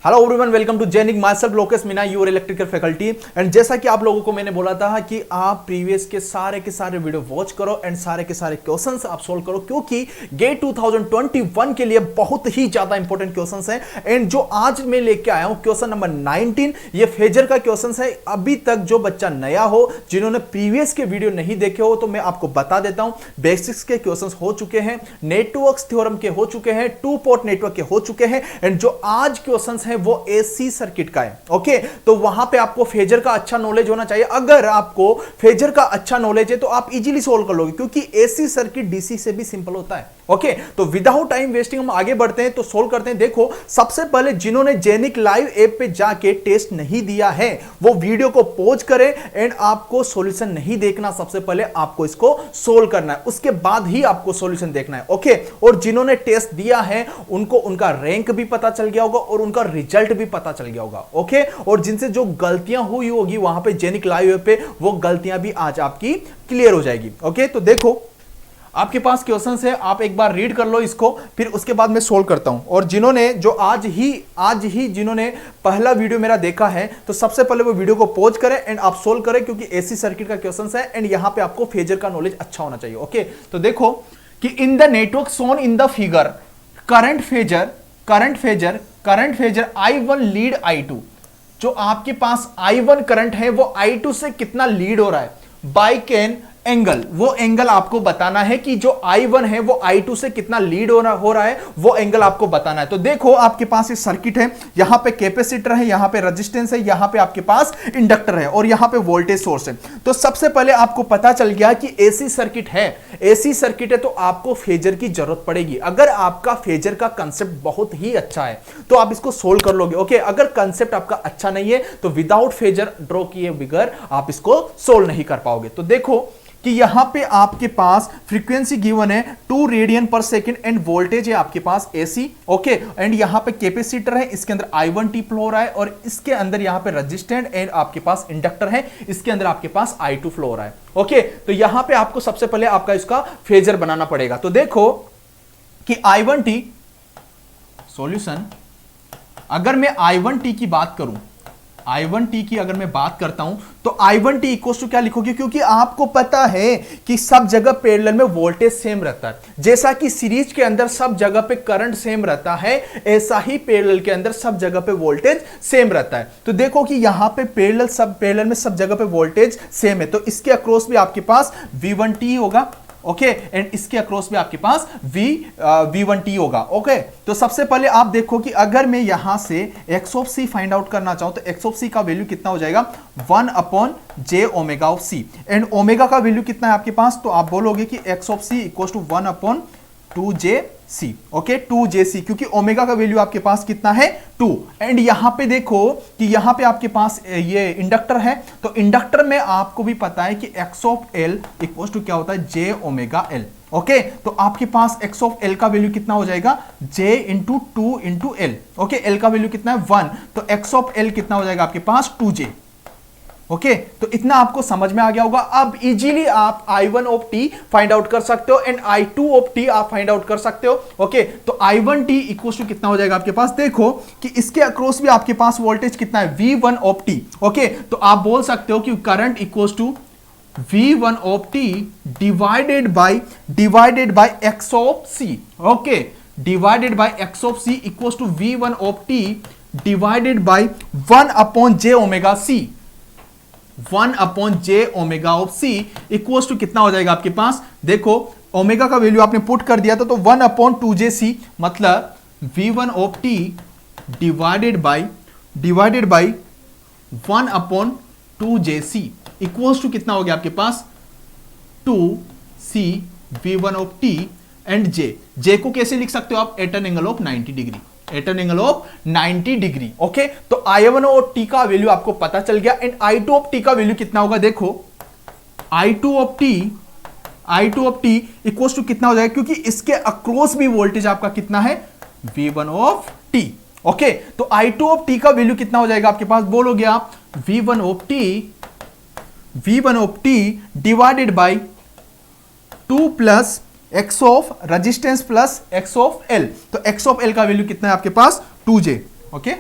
Hello everyone, welcome to Genic myself Lokesh Meena, your electrical faculty. And जैसा कि आप लोगों को मैंने बोला था कि आप प्रीवियस के सारे वीडियो वॉच करो एंड सारे के सारे क्वेश्चंस आप सोल्व करो, क्योंकि गेट 2021 के लिए बहुत ही ज्यादा इंपॉर्टेंट क्वेश्चंस हैं। एंड जो आज मैं लेके आया हूं क्वेश्चन नंबर 19, ये फेजर का क्वेश्चन है। अभी तक जो बच्चा नया हो, जिन्होंने प्रीवियस के वीडियो नहीं देखे हो, तो मैं आपको बता देता हूं। बेसिक्स के क्वेश्चंस हो चुके हैं, नेटवर्क थ्योरम के हो चुके हैं, टू पोर्ट नेटवर्क के हो चुके हैं। एंड जो आज क्वेश्चंस है वो एसी सर्किट का है। ओके, तो वहां पे आपको फेजर का अच्छा नॉलेज होना चाहिए। अगर आपको फेजर का अच्छा नॉलेज है तो आप इजीली सोल्व कर लोगे, क्योंकि एसी सर्किट डीसी से भी सिंपल होता है। ओके, तो विदाउट टाइम वेस्टिंग हम आगे बढ़ते हैं, तो सोल्व करते हैं। देखो, सबसे पहले जिन्होंने जेनिक लाइव ऐप पे जाके टेस्ट नहीं दिया है वो वीडियो को पॉज करें एंड आपको सॉल्यूशन नहीं देखना, सबसे पहले आपको इसको सोल्व करना है, उसके बाद ही आपको सॉल्यूशन देखना है। ओके, और जिन्होंने टेस्ट दिया है उनको उनका रैंक भी पता चल गया होगा और उनका रिजल्ट भी पता चल गया होगा। ओके, और जिनसे जो गलतियां हुई होगी वहां पे जेनिक लाइव ऐप पे, वो गलतियां भी आज आपकी क्लियर हो जाएगी। ओके, तो देखो आपके पास क्वेश्चंस है, आप एक बार रीड कर लो इसको, फिर उसके बाद मैं सोल्व करता हूं। और जिन्होंने जो आज ही जिन्होंने पहला वीडियो मेरा देखा है, तो सबसे पहले वो वीडियो को पॉज करें एंड आप सोल्व करें, क्योंकि एसी सर्किट का क्वेश्चंस है एंड यहां पे आपको फेजर का नॉलेज अच्छा होना चाहिए। ओके, तो देखो कि in the network shown in the figure current phasor I1 lead I2। जो आपके पास I1 करंट है वो I2 से कितना लीड हो रहा है बाय कैन एंगल, वो एंगल आपको बताना है कि जो I1 है वो I2 से कितना लीड हो रहा है, वो एंगल आपको बताना है। तो देखो आपके पास ये सर्किट है, यहां पे कैपेसिटर है, यहां पे रेजिस्टेंस है, यहां पे आपके पास इंडक्टर है और यहां पे वोल्टेज सोर्स है। तो सबसे पहले आपको पता चल गया कि एसी सर्किट है, तो आपको फेजर की जरूरत पड़ेगी। अगर आपका फेजर का कंसेप्ट बहुत ही अच्छा है तो आप इसको सोल्व कर लोगे। ओके, अगर कंसेप्ट आपका अच्छा नहीं है तो विदाउट फेजर ड्रॉ किए बगैर आप इसको सोल्व नहीं कर पाओगे। तो देखो कि यहां पे आपके पास फ्रीक्वेंसी गिवन है 2 रेडियन पर सेकंड एंड वोल्टेज है आपके पास एसी। ओके, एंड यहां पे कैपेसिटर है, इसके अंदर I1T फ्लो हो रहा है और इसके अंदर यहां पे रेजिस्टेंट एंड आपके पास इंडक्टर है, इसके अंदर आपके पास I2 फ्लो हो रहा है। ओके, तो यहां पे आपको सबसे पहले आपका इसका फेजर बनाना पड़ेगा। तो देखो कि I1T सॉल्यूशन, अगर मैं I1T की बात करूं, I1T की अगर मैं बात करता हूं तो I1T इक्वल्स टू क्या लिखोगे, क्योंकि आपको पता है कि सब जगह पैरेलल में वोल्टेज सेम रहता है। जैसा कि सीरीज के अंदर सब जगह पे करंट सेम रहता है, ऐसा ही पैरेलल के अंदर सब जगह पे वोल्टेज सेम रहता है। तो देखो कि यहां पे पैरेलल में सब जगह पे वोल्टेज सेम है, तो इसके अक्रॉस भी आपके पास V1T होगा। ओके, एंड इसके अक्रॉस में आपके पास V1T होगा। ओके, तो सबसे पहले आप देखो कि अगर मैं यहां से x of c find out करना चाहूं तो x ऑफ c का वैल्यू कितना हो जाएगा 1/j omega of c। And omega का वैल्यू कितना है आपके पास, तो आप बोलोगे कि x of c equal to 1/2jc। Okay, 2jc, क्योंकि ओमेगा का वैल्यू आपके पास कितना है 2। एंड यहां पे देखो कि यहां पे आपके पास ये इंडक्टर है, तो इंडक्टर में आपको भी पता है कि x of l equal to क्या होता है j ओमेगा l। ओके, तो आपके पास x ऑफ l का वैल्यू कितना हो जाएगा j into 2 into l। Okay, l का वैल्यू कितना है 1, तो x ऑफ l कितना हो जाएगा आपके पास 2j। ओके, तो इतना आपको समझ में आ गया होगा। अब इजीली आप I1 of t find out कर सकते हो एंड I2 ऑफ t आप फाइंड आउट कर सकते हो। ओके, तो I1t इक्वल टू कितना हो जाएगा आपके पास, देखो कि इसके अक्रॉस भी आपके पास वोल्टेज कितना है V1 ऑफ t। ओके, तो आप बोल सकते हो कि current equal to V1 of t divided by x of c। Okay, divided by x of c equal to V1 of t divided by 1/j omega c। 1/j omega of c equals to कितना हो जाएगा आपके पास, देखो omega का value आपने put कर दिया था, तो 1/2jc मतलब V1 of t divided by 1/2jc equals to कितना हो गया आपके पास 2c V1 of t and j को कैसे लिख सकते हो आप, at an angle of 90 degree, at an angle of 90 degree. Okay, तो I1 और t का वैल्यू आपको पता चल गया एंड I2 ऑफ t का वैल्यू कितना होगा, देखो I2 of t equals to कितना हो जाएगा, क्योंकि इसके अक्रॉस भी वोल्टेज आपका कितना है V1 ऑफ t। ओके, तो I2 ऑफ t का वैल्यू कितना हो जाएगा आपके पास, बोलोगे आप V1 of t divided by 2 plus x of resistance plus x of l। तो x ऑफ l का वैल्यू कितना है आपके पास 2j। Okay,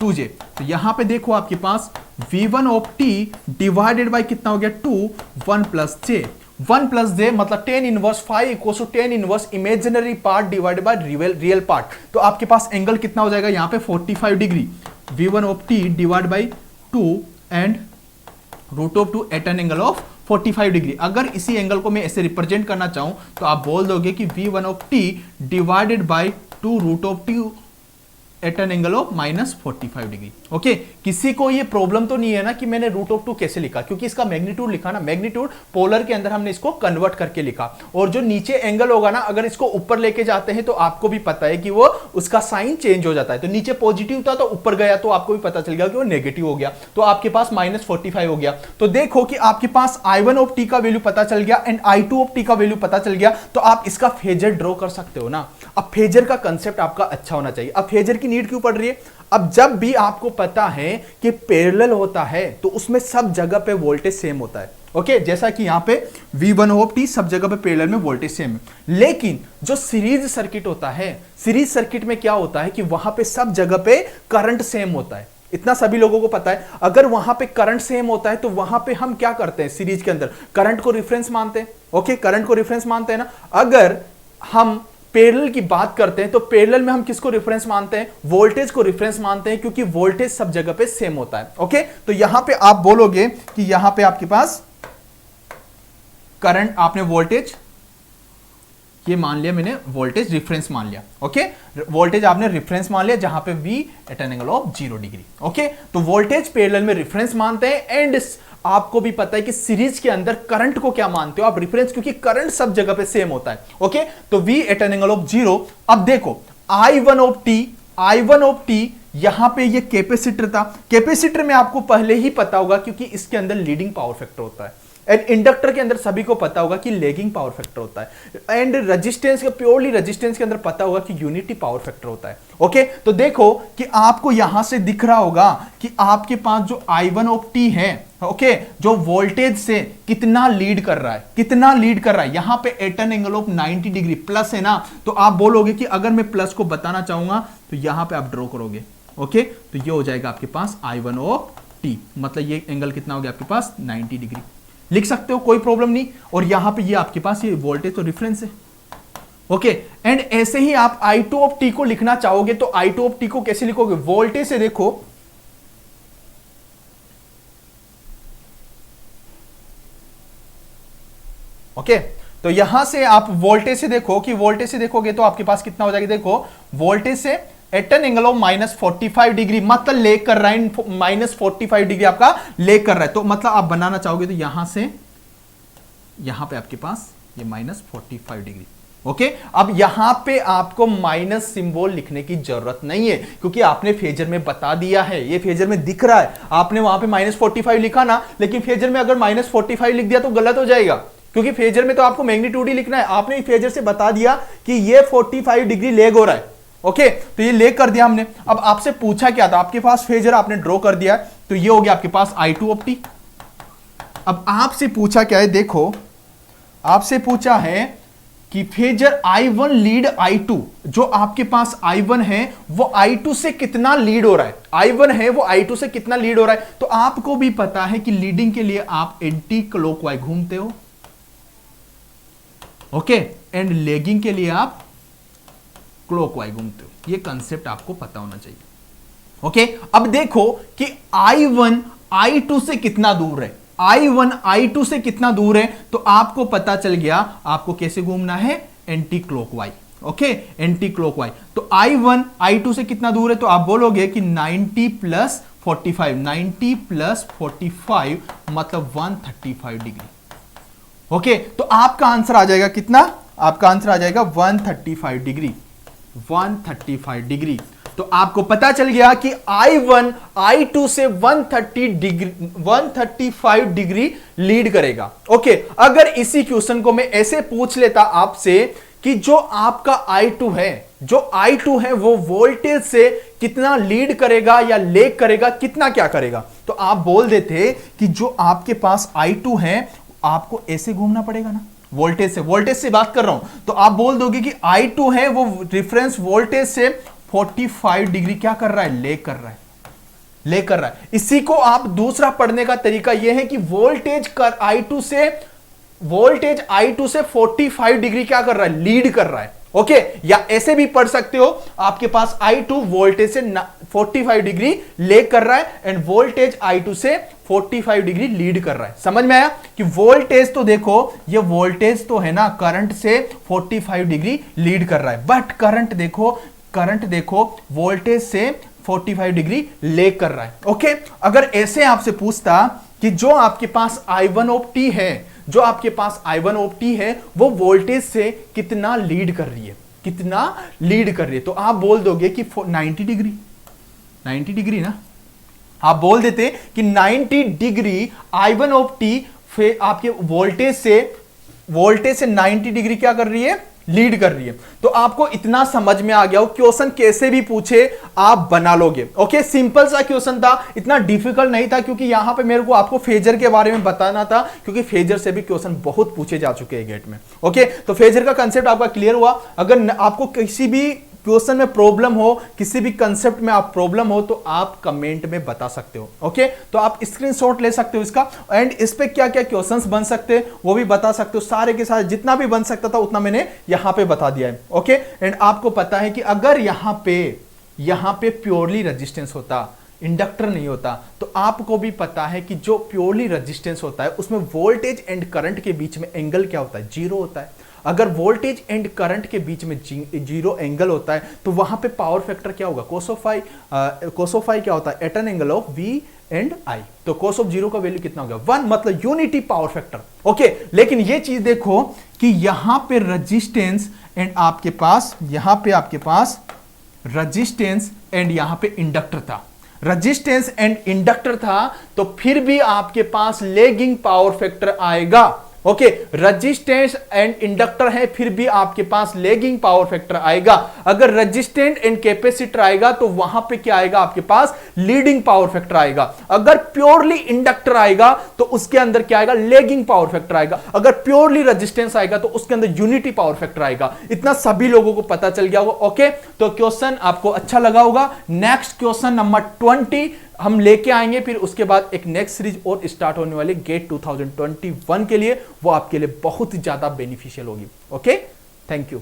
2j। तो यहां पे देखो आपके पास v1 of t divided by कितना हो गया 2, 1 प्लस j, 1 प्लस j मतलब tan inverse five equal to tan inverse imaginary part divided by real part. तो आपके पास एंगल कितना हो जाएगा यहां पे 45 degree, v1 of t divide by 2 and root of 2 at an angle of 45 degree. अगर इसी एंगल को मैं ऐसे रिप्रेजेंट करना चाहूं तो आप बोल दोगे कि v1 of t divided by 2 root of 2 at an angle of -45 degree. Okay, किसी को ये प्रॉब्लम तो नहीं है ना कि मैंने रूट ऑफ 2 कैसे लिखा, क्योंकि इसका मैग्नीट्यूड लिखा ना, मैग्नीट्यूड पोलर के अंदर हमने इसको कन्वर्ट करके लिखा। और जो नीचे एंगल होगा ना, अगर इसको ऊपर लेके जाते हैं तो आपको भी पता है कि वो उसका साइन चेंज हो जाता है। तो नीचे पॉजिटिव था तो ऊपर गया तो आपको भी पता चल गया कि वो नेगेटिव हो गया, तो आपके पास -45 हो गया। तो देखो कि आपके पास I1 ऑफ t का वैल्यू पता चल गया एंड I2 ऑफ t का वैल्यू पता चल गया, तो आप इसका फेजर ड्रॉ कर सकते हो ना। अब फेजर का कंसेप्ट आपका अच्छा होना चाहिए। अब फेजर की नीड क्यों पड़ रही है? अब जब भी आपको पता है कि पैरेलल होता है तो उसमें सब जगह पे वोल्टेज सेम होता है। ओके, जैसा कि यहां पे V1 ऑफ t सब जगह पे पैरेलल में वोल्टेज सेम है। लेकिन जो सीरीज सर्किट होता है, सीरीज सर्किट में क्या होता है कि वहां पे सब जगह पे करंट सेम होता है। इतना सभी लोगों को पता है। अगर वहां पे करंट सेम होता है तो वहां पे हम क्या करते हैं, सीरीज के अंदर करंट को रेफरेंस मानते हैं। ओके, करंट को रेफरेंस मानते हैं ना। अगर हम पैरेलल की बात करते हैं तो पैरेलल में हम किसको रेफरेंस मानते हैं? वोल्टेज को रेफरेंस मानते हैं, क्योंकि वोल्टेज सब जगह पे सेम होता है। ओके, तो यहां पे आप बोलोगे कि यहां पे आपके पास करंट, आपने वोल्टेज ये मान लिया, मैंने वोल्टेज रेफरेंस मान लिया। ओके, वोल्टेज आपने रेफरेंस मान लिया जहां पे V at an angle of 0 degree. Okay, तो वोल्टेज पैरेलल में रेफरेंस मानते हैं एंड आपको भी पता है कि सीरीज के अंदर करंट को क्या मानते हो आप? रेफरेंस, क्योंकि करंट सब जगह पे सेम होता है। ओके, तो V at an angle of 0। अब देखो I1 ऑफ t यहां पे ये कैपेसिटर था। कैपेसिटर में आपको पहले ही पता होगा क्योंकि इसके अंदर लीडिंग पावर फैक्टर होता है एंड इंडक्टर के अंदर सभी को पता होगा कि लैगिंग पावर फैक्टर होता है एंड रेजिस्टेंस के, प्योरली रेजिस्टेंस के अंदर पता होगा कि यूनिटी पावर फैक्टर होता है। ओके, तो देखो कि आपको यहां से दिख रहा होगा कि आपके पास जो I1 ऑफ t है, ओके, जो वोल्टेज से कितना लीड कर रहा है, कितना लीड कर रहा है, यहां पे at an angle of 90 degree plus है ना। तो आप बोलोगे कि अगर मैं प्लस को बताना चाहूंगा तो यहां पे आप ड्रॉ करोगे। ओके, तो ये हो जाएगा आपके पास I1 ऑफ t, मतलब ये एंगल कितना हो गया आपके पास 90 डिग्री। लिख सकते हो, कोई प्रॉब्लम नहीं। और यहां पे ये आपके पास ये वोल्टेज तो रेफरेंस है। ओके, एंड ऐसे ही आप I2 ऑफ t को लिखना चाहोगे तो I2 ऑफ t को कैसे लिखोगे? वोल्टेज से देखो, ओके, तो यहां से आप वोल्टेज से देखो कि वोल्टेज से देखोगे तो आपके पास कितना हो जाएगा? देखो, वोल्टेज से at an angle of -45 degree, मतलब लेग कर रहा है, -45 डिग्री आपका लेग कर रहा है। तो मतलब आप बनाना चाहोगे तो यहां से यहां पे आपके पास ये -45 डिग्री। ओके, अब यहां पे आपको माइनस सिंबल लिखने की जरूरत नहीं है क्योंकि आपने फेजर में बता दिया है, ये फेजर में दिख रहा है। आपने वहां पे -45 लिखा ना, लेकिन फेजर में अगर -45 लिख दिया तो गलत हो जाएगा, क्योंकि फेजर में तो आपको मैग्नीट्यूड ही लिखना है। आपने फेजर से बता दिया कि ये 45 डिग्री लेग हो रहा है। ओके, तो ये लेग कर दिया हमने। अब आपसे पूछा क्या था? आपके पास फेजर आपने ड्रॉ कर दिया, तो ये हो गया आपके पास I2 ऑफ t। अब आपसे पूछा क्या है? देखो, आपसे पूछा है कि फेजर I1 लीड I2, जो आपके पास I1 है वो I2 से कितना लीड हो रहा है? I1 है वो I2 से कितना लीड हो रहा है? तो आपको भी पता है कि लीडिंग के लिए आप एंटी क्लॉकवाइज घूमते हो। ओके, एंड लेगिंग के लिए आप क्लॉकवाइज घूमते हो। ये कंसेप्ट आपको पता होना चाहिए। ओके, अब देखो कि I1 I2 से कितना दूर है, I1 I2 से कितना दूर है, तो आपको पता चल गया आपको कैसे घूमना है, anti clockwise. Okay, anti clockwise. तो I1 I2 से कितना दूर है, तो आप बोलोगे कि 90 प्लस 45, 90 प्लस 45 मतलब 135 डिग्री। ओके, तो आपका आंसर आ जाएगा कितना? आपका आंसर आ जाएगा 135 डिग्री, 135 डिग्री। तो आपको पता चल गया कि I1 I2 से 135 डिग्री लीड करेगा। ओके, अगर इसी क्वेश्चन को मैं ऐसे पूछ लेता आपसे कि जो आपका I2 है, जो I2 है वो वोल्टेज से कितना लीड करेगा या लेग करेगा, कितना क्या करेगा, तो आप बोल देते कि जो आपके पास I2 है आपको ऐसे घूमना पड़ेगा ना, वोल्टेज से बात कर रहा हूं। तो आप बोल दोगे कि I2 है वो रेफरेंस वोल्टेज से 45 डिग्री क्या कर रहा है, लेग कर रहा है। लेकर रहा है। इसी को आप दूसरा पढ़ने का तरीका यह है कि वोल्टेज कर I2 से 45 डिग्री क्या कर रहा है, लीड कर रहा है। ओके, या ऐसे भी पढ़ सकते हो, आपके पास I2 वोल्टेज से 45 डिग्री लेग कर रहा है एंड वोल्टेज I2 से 45 डिग्री लीड कर रहा है। समझ में आया कि वोल्टेज तो देखो, ये वोल्टेज तो है ना, करंट से 45 डिग्री लीड कर रहा है, बट करंट देखो वोल्टेज से 45 डिग्री लेग कर रहा है। ओके, अगर ऐसे आपसे पूछता कि जो आपके पास I1 ऑफ t है, जो आपके पास I1 ऑफ t है, वो वोल्टेज से कितना लीड कर रही है, कितना लीड कर रही है, तो आप बोल दोगे कि 90 डिग्री ना, आप बोल देते कि 90 डिग्री I1 ऑफ t फिर आपके वोल्टेज से 90 डिग्री क्या कर रही है, लीड कर रही है। तो आपको इतना समझ में आ गया हो, क्वेश्चन कैसे भी पूछे आप बना लोगे। ओके, सिंपल सा क्वेश्चन था, इतना डिफिकल्ट नहीं था, क्योंकि यहां पे मेरे को आपको फेजर के बारे में बताना था, क्योंकि फेजर से भी क्वेश्चन बहुत पूछे जा चुके हैं गेट में। ओके, तो फेजर का कंसेप्ट आपका क्लियर हुआ। अगर आपको किसी भी क्वेश्चन में प्रॉब्लम हो, किसी भी कंसेप्ट में आप प्रॉब्लम हो, तो आप कमेंट में बता सकते हो। ओके, तो आप स्क्रीनशॉट ले सकते हो इसका, एंड इस पे क्या क्या क्वेश्चंस बन सकते हैं वो भी बता सकते हो। सारे के सारे जितना भी बन सकता था उतना मैंने यहां पे बता दिया है। ओके, एंड आपको पता है कि अगर यहां पे प्योरली रेजिस्टेंस होता, इंडक्टर नहीं होता, तो आपको भी पता है कि जो प्योरली रेजिस्टेंस होता है उसमें वोल्टेज एंड करंट के बीच में एंगल क्या होता है, जीरो होता है। अगर वोल्टेज एंड करंट के बीच में जीरो एंगल होता है तो वहां पे पावर फैक्टर क्या होगा, cos ऑफ फाई क्या होता है, at an angle of V and I। तो cos ऑफ जीरो का वैल्यू कितना होगा, 1, मतलब यूनिटी पावर फैक्टर। ओके, लेकिन ये चीज देखो कि यहां पे रेजिस्टेंस एंड आपके पास रेजिस्टेंस एंड यहां पे इंडक्टर था, रेजिस्टेंस एंड इंडक्टर था, तो फिर भी आपके पास लेगिंग पावर फैक्टर आएगा। ओके, रेजिस्टेंस एंड इंडक्टर है, फिर भी आपके पास लेगिंग पावर फैक्टर आएगा। अगर रेजिस्टेंट एंड कैपेसिटर आएगा तो वहां पे क्या आएगा, आपके पास लीडिंग पावर फैक्टर आएगा। अगर प्योरली इंडक्टर आएगा तो उसके अंदर क्या आएगा, लेगिंग पावर फैक्टर आएगा। अगर प्योरली रेजिस्टेंस आएगा तो उसके अंदर यूनिटी पावर फैक्टर आएगा। इतना सभी लोगों को पता चल गया होगा। ओके, तो क्वेश्चन आपको अच्छा लगा होगा। नेक्स्ट क्वेश्चन नंबर 20 हम लेके आएंगे, फिर उसके बाद एक नेक्स्ट सीरीज और स्टार्ट होने वाली गेट 2021 के लिए, वो आपके लिए बहुत ज्यादा बेनिफिशियल होगी। Okay, thank you.